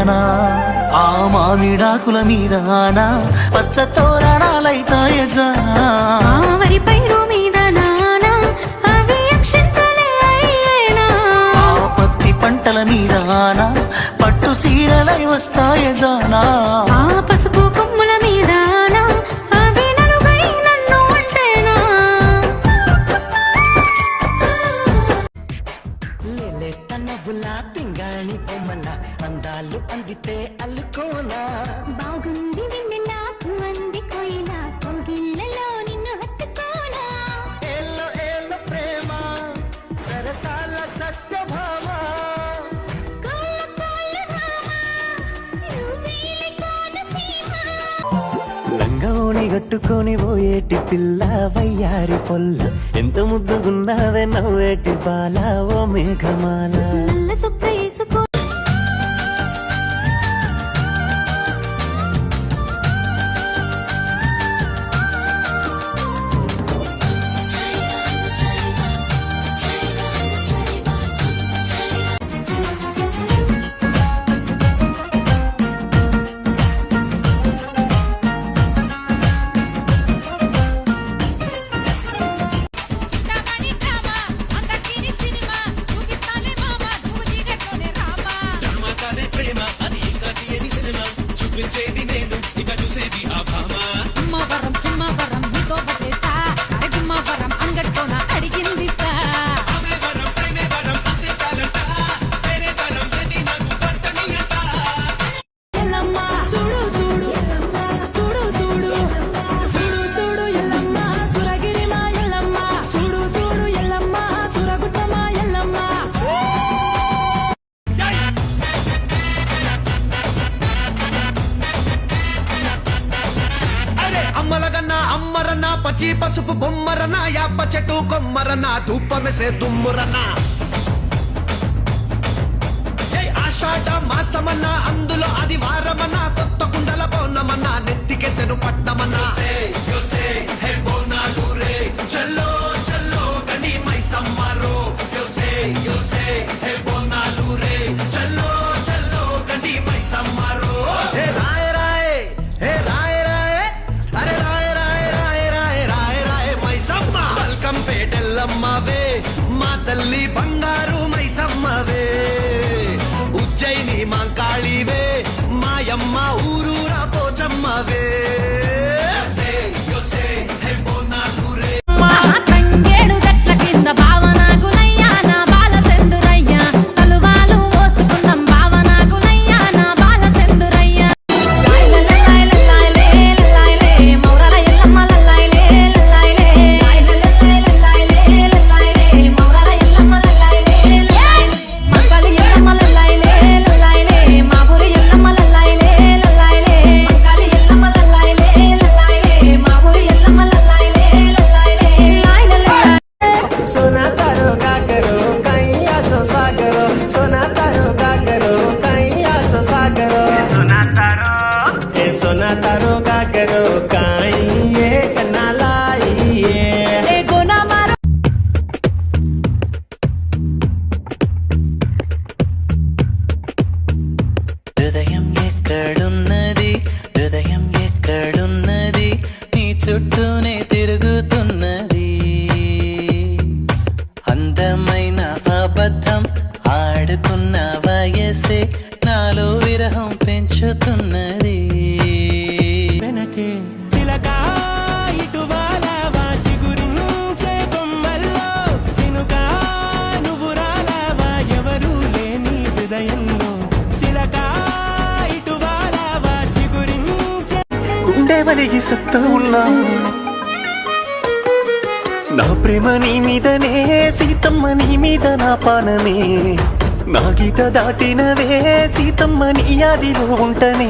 జానా ఆ మామిడాకుల మీదానా పచ్చ తోరణాలైతాయ జానా వరి పైరు మీద నానా అవి అక్షంతలే అయ్యేనా ఆ పత్తి పంటల మీదానా పట్టు సీరలై వస్తాయ జానా ఆ పసుపు కొమ్ముల మీదానా అవి నలుగై నన్ను అంటేనా లేలేతనవులా పింగాణి బొమ్మల అందాలు అందితే అల్లుకోనా బాగుంది విన్నెలా పువ్వంది కోయిలా కోగిళ్ళలో నిన్ను హత్తుకోనా ఏలో ఏలో ప్రేమ సరసాల సత్యభామ కోల కోల రామ నువ్వేలి కోనసీమ లంగోని కట్టుకొని పోయేటి పిల్ల వయ్యారి పొల్ల ఎంత ముద్దుగున్నావే నవ్వేటి బాల ఓ మేఘమాల నల్ల సొక్క వేసుకో అడిగిందిస్తా అమ్మలగన్నా అమ్మరన్నా పచ్చి పసుపు బొమ్మరన్నా యాప చెట్టు కొమ్మరన్నా ధూపమెసే దుమ్మురన్నా ఆషాఢ మాసమన్నా అందులో ఆదివారమన్నా కొత్త కుండల పౌర్ణమన్నా నెత్తికెత్తెను పట్టమన్నా చల్లో చల్లో గని మైసమ్మారో చల్లో చల్లో గని మైసమ్మారో హే రాయ రాయ హే రాయ రాయ అరే రాయ రాయ రాయ రాయ రాయ రాయ మైసమ్మ వెల్కమ్ పేటెల్లమ్మవే మా తల్లి బంగారు మైసమ్మవే ఉజ్జయిని మాంకాళివే మాయమ్మ ఊరూరా పోచమ్మవే తంగేడు గట్ల కింద భావనాగులయ్యా నా బాల చందురయ్యా తలువాలు మోసుకుందాం భావనాగులయ్యా నా బాల చందురయ్యా మౌరల ఎల్లమ్మ లల్లాయిలే లల్లాయిలే మౌరల ఎల్లమ్మ లల్లాయిలే మంకాలి ఎల్లమ్మ లల్లాయిలే లల్లాయిలే మాబూరి ఎల్లమ్మ లల్లాయిలే లల్లాయిలే మంకాలి ఎల్లమ్మ లల్లాయిలే లల్లాయిలే మాబూరి ఎల్లమ్మ లల్లాయిలే सोना तारो गागरो कैया छो सागरो सोना तारो गागरो कैया छो सागरो सोना तारो गागरो कैये कनालाई ए गोना मारो హృదయం ఎక్కడున్నది హృదయం ఎక్కడున్నది నీ చుట్టూనే తిరుగుతున్నది అందమైన అబద్ధం ఆడుకున్న వయసే నాలో విరహం పెంచుతున్నది వెనకే చిలక ఇటువాల వాచి గురించే కొమ్మల్లో చినుక నువ్వు రాలావా ఎవరు లేని హృదయంలో చిలక ఇటువాల వాచి గురించే గుండె వలిగి సత్తా ఉన్నా నా ప్రేమ నీ మీదనే సీతమ్మ నీ మీద నా పానమే నా గీత దాటినవే సీతమ్మ నీ ఆదిలో ఉంటనే